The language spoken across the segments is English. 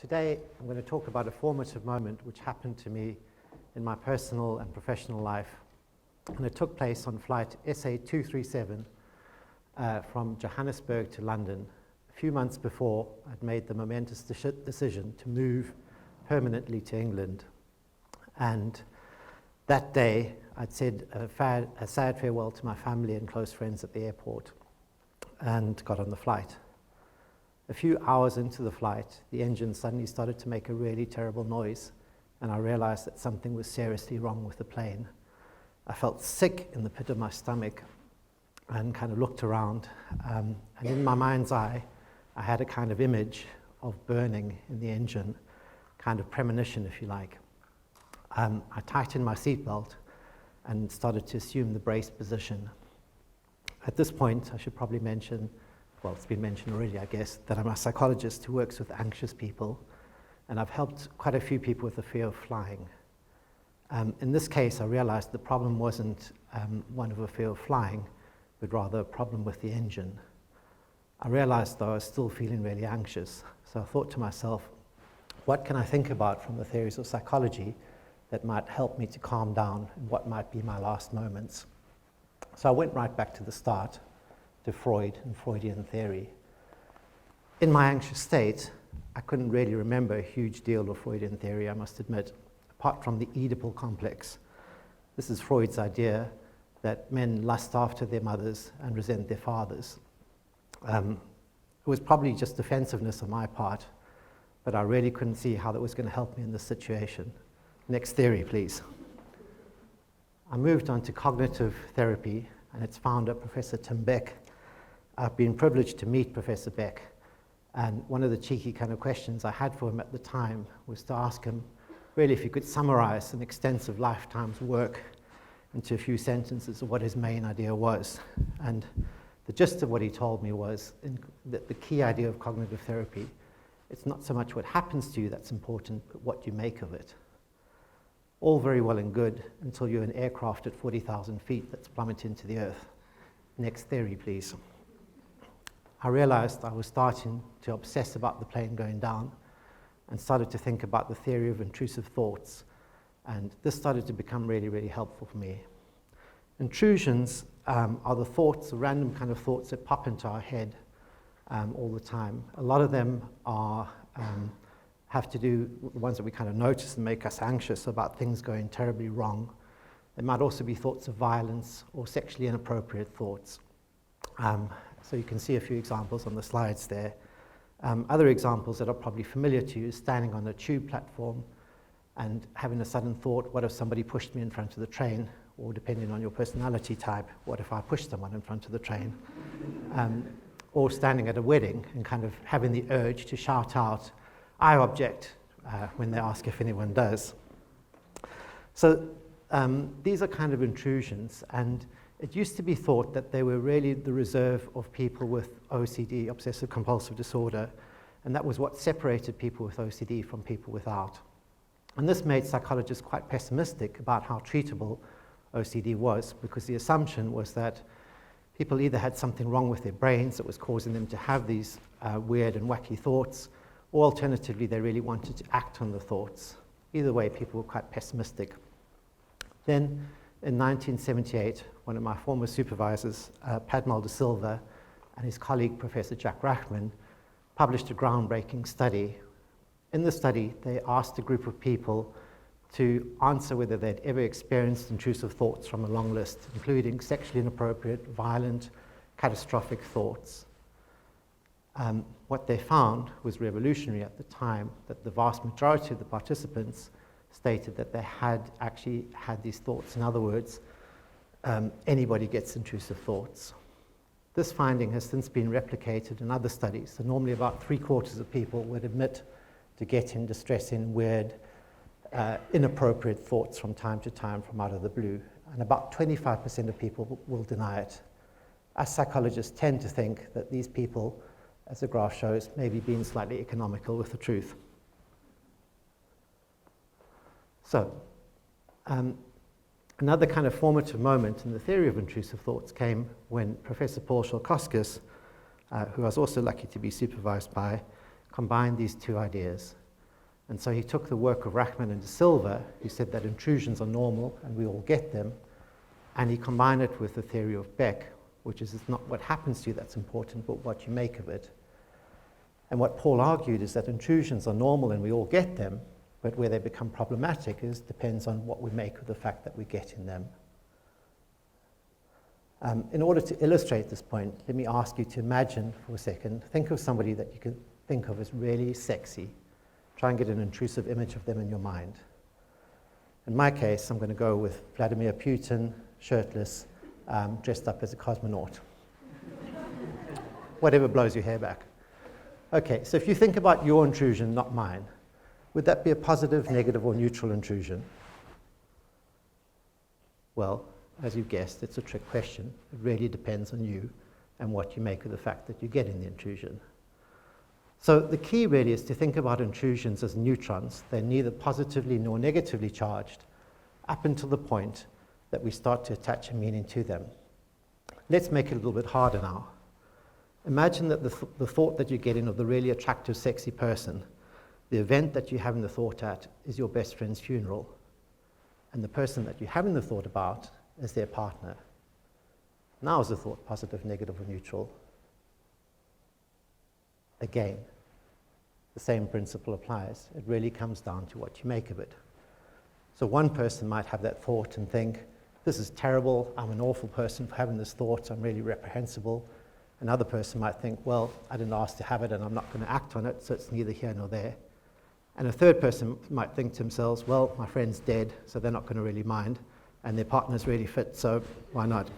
Today I'm going to talk about a formative moment which happened to me in my personal and professional life. And it took place on flight SA237 from Johannesburg to London. A few months before, I'd made the momentous decision to move permanently to England. And that day, I'd said a sad farewell to my family and close friends at the airport and got on the flight. A few hours into the flight, the engine suddenly started to make a really terrible noise, and I realized that something was seriously wrong with the plane. I felt sick in the pit of my stomach and kind of looked around, and in my mind's eye, I had a kind of image of burning in the engine, kind of premonition, if you like. I tightened my seatbelt and started to assume the brace position. At this point, I should probably mention, well, it's been mentioned already, I guess, that I'm a psychologist who works with anxious people, and I've helped quite a few people with the fear of flying. In this case, I realized the problem wasn't one of a fear of flying, but rather a problem with the engine. I realized, though, I was still feeling really anxious, so I thought to myself, what can I think about from the theories of psychology that might help me to calm down in what might be my last moments? So I went right back to the start, to Freud and Freudian theory. In my anxious state, I couldn't really remember a huge deal of Freudian theory, I must admit, apart from the Oedipal complex. This is Freud's idea that men lust after their mothers and resent their fathers. It was probably just defensiveness on my part, but I really couldn't see how that was going to help me in this situation. Next theory, please. I moved on to cognitive therapy and its founder, Professor Tim Beck. I've been privileged to meet Professor Beck, and one of the cheeky kind of questions I had for him at the time was to ask him, really, if he could summarize an extensive lifetime's work into a few sentences of what his main idea was. And the gist of what he told me was that the key idea of cognitive therapy, it's not so much what happens to you that's important, but what you make of it. All very well and good until you're in an aircraft at 40,000 feet that's plummeted into the earth. Next theory, please. I realized I was starting to obsess about the plane going down and started to think about the theory of intrusive thoughts. And this started to become really, really helpful for me. Intrusions are the thoughts, the random kind of thoughts that pop into our head all the time. A lot of them are have to do with the ones that we kind of notice and make us anxious about things going terribly wrong. There might also be thoughts of violence or sexually inappropriate thoughts. So you can see a few examples on the slides there. Other examples that are probably familiar to you is standing on a tube platform and having a sudden thought, what if somebody pushed me in front of the train? Or depending on your personality type, what if I pushed someone in front of the train? Or standing at a wedding and kind of having the urge to shout out, I object, when they ask if anyone does. So these are kind of intrusions, and it used to be thought that they were really the reserve of people with OCD, obsessive compulsive disorder, and that was what separated people with OCD from people without. And this made psychologists quite pessimistic about how treatable OCD was, because the assumption was that people either had something wrong with their brains that was causing them to have these weird and wacky thoughts, or alternatively, they really wanted to act on the thoughts. Either way, people were quite pessimistic. Then, in 1978, one of my former supervisors, Padmal De Silva, and his colleague, Professor Jack Rachman, published a groundbreaking study. In the study, they asked a group of people to answer whether they'd ever experienced intrusive thoughts from a long list, including sexually inappropriate, violent, catastrophic thoughts. What they found was revolutionary at the time, that the vast majority of the participants stated that they had actually had these thoughts. In other words, anybody gets intrusive thoughts. This finding has since been replicated in other studies. So normally about 3/4 of people would admit to getting distressing, weird, inappropriate thoughts from time to time from out of the blue. And about 25% of people will deny it. Us psychologists tend to think that these people, as the graph shows, maybe being slightly economical with the truth. So, another kind of formative moment in the theory of intrusive thoughts came when Professor Paul Shalkowskis, who I was also lucky to be supervised by, combined these two ideas. And so he took the work of Rachman and De Silva, who said that intrusions are normal and we all get them, and he combined it with the theory of Beck, which is it's not what happens to you that's important, but what you make of it. And what Paul argued is that intrusions are normal and we all get them, but where they become problematic depends on what we make of the fact that we get in them. In order to illustrate this point, let me ask you to imagine for a second, think of somebody that you can think of as really sexy. Try and get an intrusive image of them in your mind. In my case, I'm going to go with Vladimir Putin, shirtless, dressed up as a cosmonaut. Whatever blows your hair back. Okay, so if you think about your intrusion, not mine, would that be a positive, negative, or neutral intrusion? Well, as you've guessed, it's a trick question. It really depends on you and what you make of the fact that you get in the intrusion. So the key really is to think about intrusions as neutrons. They're neither positively nor negatively charged up until the point that we start to attach a meaning to them. Let's make it a little bit harder now. Imagine that the thought that you get in of the really attractive, sexy person, the event that you're having the thought at is your best friend's funeral, and the person that you're having the thought about is their partner. Now is the thought positive, negative, or neutral? Again, the same principle applies. It really comes down to what you make of it. So one person might have that thought and think, this is terrible, I'm an awful person for having this thought, I'm really reprehensible. Another person might think, well, I didn't ask to have it and I'm not going to act on it, so it's neither here nor there. And a third person might think to themselves, well, my friend's dead, so they're not going to really mind, and their partner's really fit, so why not?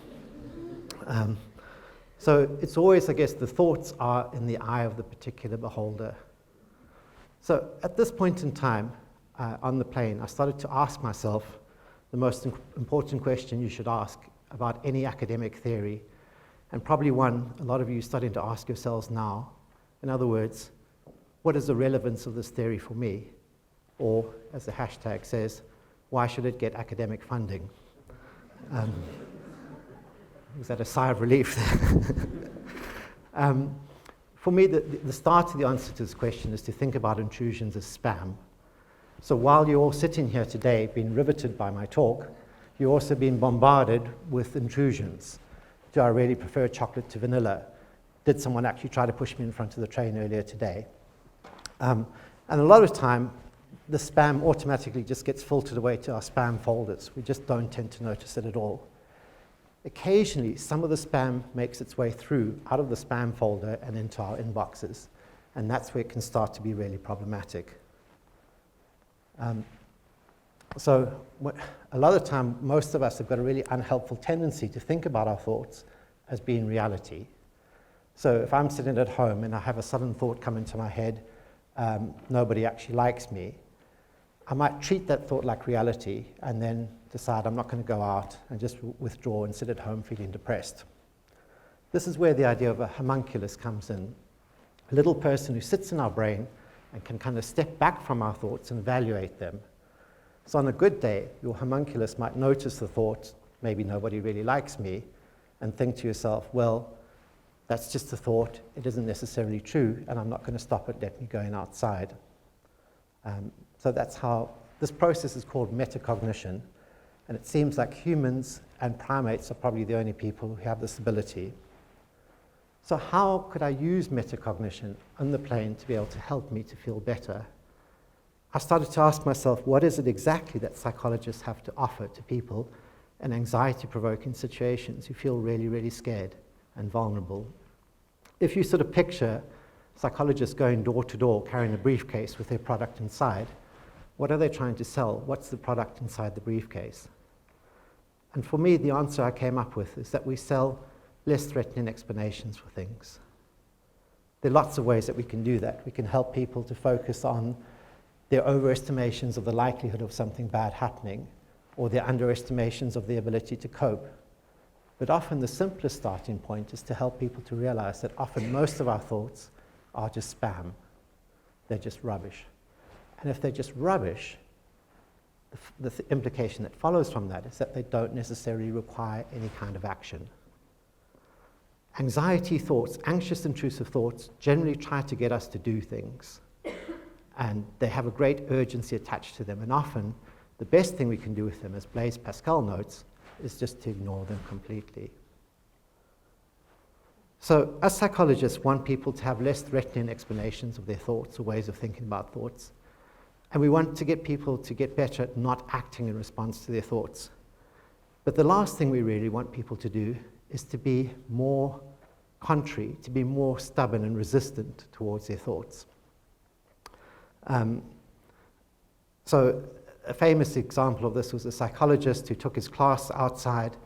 So it's always, I guess, the thoughts are in the eye of the particular beholder. So at this point in time, on the plane, I started to ask myself the most important question you should ask about any academic theory, and probably one a lot of you are starting to ask yourselves now. In other words, what is the relevance of this theory for me? Or, as the hashtag says, why should it get academic funding? Was that a sigh of relief there? For me, the start of the answer to this question is to think about intrusions as spam. So while you're all sitting here today being riveted by my talk, you're also being bombarded with intrusions. Do I really prefer chocolate to vanilla? Did someone actually try to push me in front of the train earlier today? And a lot of time, the spam automatically just gets filtered away to our spam folders. We just don't tend to notice it at all. Occasionally, some of the spam makes its way through out of the spam folder and into our inboxes, and that's where it can start to be really problematic. So a lot of the time, most of us have got a really unhelpful tendency to think about our thoughts as being reality. So if I'm sitting at home and I have a sudden thought come into my head, nobody actually likes me, I might treat that thought like reality and then decide I'm not going to go out and just withdraw and sit at home feeling depressed. This is where the idea of a homunculus comes in. A little person who sits in our brain and can kind of step back from our thoughts and evaluate them. So on a good day, your homunculus might notice the thought, maybe nobody really likes me, and think to yourself, well, that's just a thought, it isn't necessarily true, and I'm not going to stop it, let me go outside. So that's how, this process is called metacognition, and it seems like humans and primates are probably the only people who have this ability. So how could I use metacognition on the plane to be able to help me to feel better? I started to ask myself, what is it exactly that psychologists have to offer to people in anxiety-provoking situations who feel really, really scared and vulnerable? If you sort of picture psychologists going door to door carrying a briefcase with their product inside, what are they trying to sell? What's the product inside the briefcase? And for me, the answer I came up with is that we sell less threatening explanations for things. There are lots of ways that we can do that. We can help people to focus on their overestimations of the likelihood of something bad happening, or their underestimations of the ability to cope. But often the simplest starting point is to help people to realize that often most of our thoughts are just spam. They're just rubbish. And if they're just rubbish, the implication that follows from that is that they don't necessarily require any kind of action. Anxiety thoughts, anxious intrusive thoughts, generally try to get us to do things. and they have a great urgency attached to them. And often, the best thing we can do with them, as Blaise Pascal notes, is just to ignore them completely. So, us psychologists want people to have less threatening explanations of their thoughts or ways of thinking about thoughts. And we want to get people to get better at not acting in response to their thoughts. But the last thing we really want people to do is to be more contrary, to be more stubborn and resistant towards their thoughts. So a famous example of this was a psychologist who took his class outside,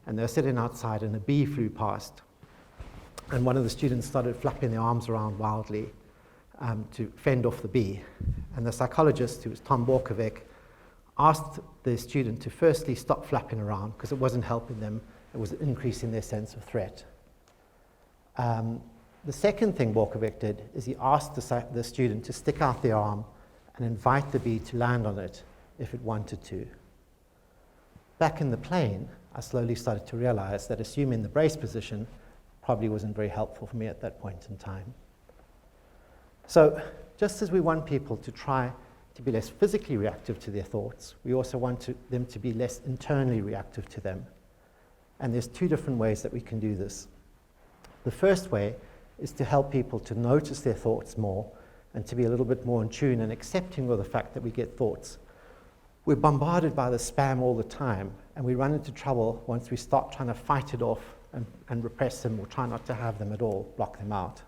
and they were sitting outside and a bee flew past. And one of the students started flapping their arms around wildly to fend off the bee. And the psychologist, who was Tom Borkovic, asked the student to firstly stop flapping around because it wasn't helping them, it was increasing their sense of threat. The second thing Borkovic did is he asked the student to stick out their arm and invite the bee to land on it if it wanted to. Back in the plane, I slowly started to realize that assuming the brace position probably wasn't very helpful for me at that point in time. So just as we want people to try to be less physically reactive to their thoughts, we also want them to be less internally reactive to them. And there's two different ways that we can do this. The first way is to help people to notice their thoughts more and to be a little bit more in tune and accepting of the fact that we get thoughts. We're bombarded by the spam all the time, and we run into trouble once we start trying to fight it off and repress them or try not to have them at all, block them out.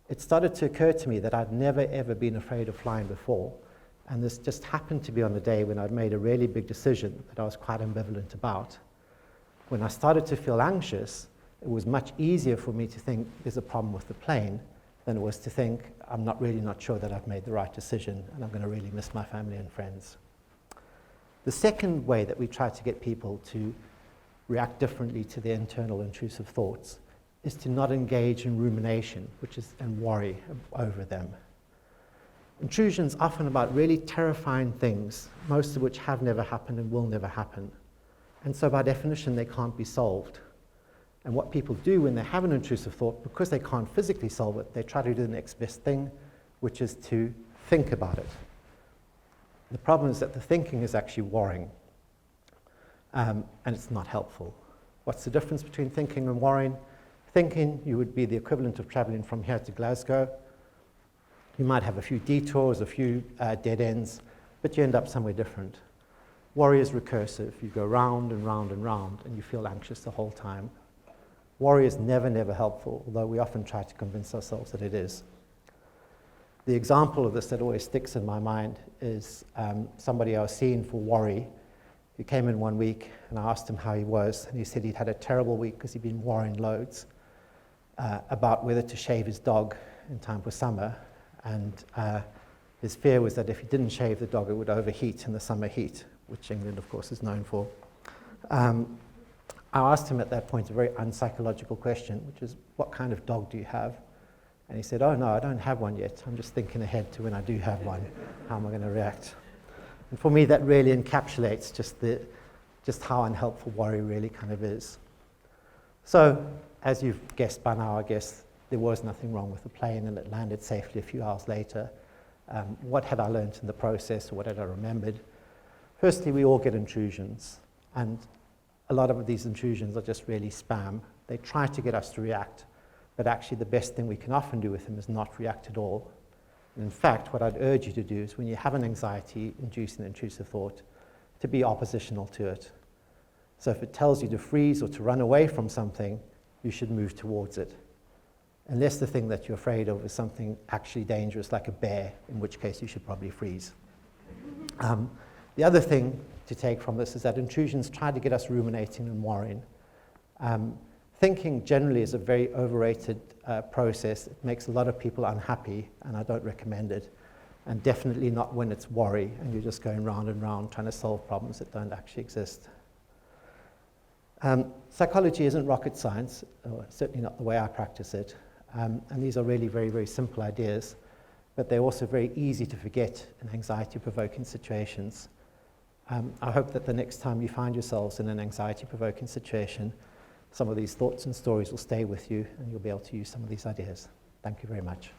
It started to occur to me that I'd never ever been afraid of flying before, and this just happened to be on the day when I'd made a really big decision that I was quite ambivalent about. When I started to feel anxious, it was much easier for me to think there's a problem with the plane than it was to think I'm not sure that I've made the right decision and I'm going to really miss my family and friends. The second way that we try to get people to react differently to their internal intrusive thoughts is to not engage in rumination, and worry over them. Intrusions are often about really terrifying things, most of which have never happened and will never happen. And so by definition, they can't be solved. And what people do when they have an intrusive thought, because they can't physically solve it, they try to do the next best thing, which is to think about it. The problem is that the thinking is actually worrying, and it's not helpful. What's the difference between thinking and worrying? Thinking, you would be the equivalent of traveling from here to Glasgow. You might have a few detours, a few dead ends, but you end up somewhere different. Worry is recursive. You go round and round and round, and you feel anxious the whole time. Worry is never, never helpful, although we often try to convince ourselves that it is. The example of this that always sticks in my mind is somebody I was seeing for worry. He came in one week, and I asked him how he was, and he said he'd had a terrible week because he'd been worrying loads about whether to shave his dog in time for summer, and his fear was that if he didn't shave the dog, it would overheat in the summer heat, which England, of course, is known for. I asked him at that point a very unpsychological question, which is, what kind of dog do you have? And he said, oh no, I don't have one yet. I'm just thinking ahead to when I do have one. How am I going to react? And for me, that really encapsulates just how unhelpful worry really kind of is. So, as you've guessed by now, I guess there was nothing wrong with the plane, and it landed safely a few hours later. What had I learned in the process, or what had I remembered? Firstly, we all get intrusions, and a lot of these intrusions are just really spam. They try to get us to react, but actually the best thing we can often do with them is not react at all. And in fact, what I'd urge you to do is when you have an anxiety-inducing intrusive thought, to be oppositional to it. So if it tells you to freeze or to run away from something, you should move towards it. Unless the thing that you're afraid of is something actually dangerous, like a bear, in which case you should probably freeze. The other thing to take from this is that intrusions try to get us ruminating and worrying. Thinking generally is a very overrated process. It makes a lot of people unhappy, and I don't recommend it. And definitely not when it's worry, and you're just going round and round trying to solve problems that don't actually exist. Psychology isn't rocket science, or certainly not the way I practice it. And these are really very, very simple ideas, but they're also very easy to forget in anxiety-provoking situations. I hope that the next time you find yourselves in an anxiety-provoking situation, some of these thoughts and stories will stay with you, and you'll be able to use some of these ideas. Thank you very much.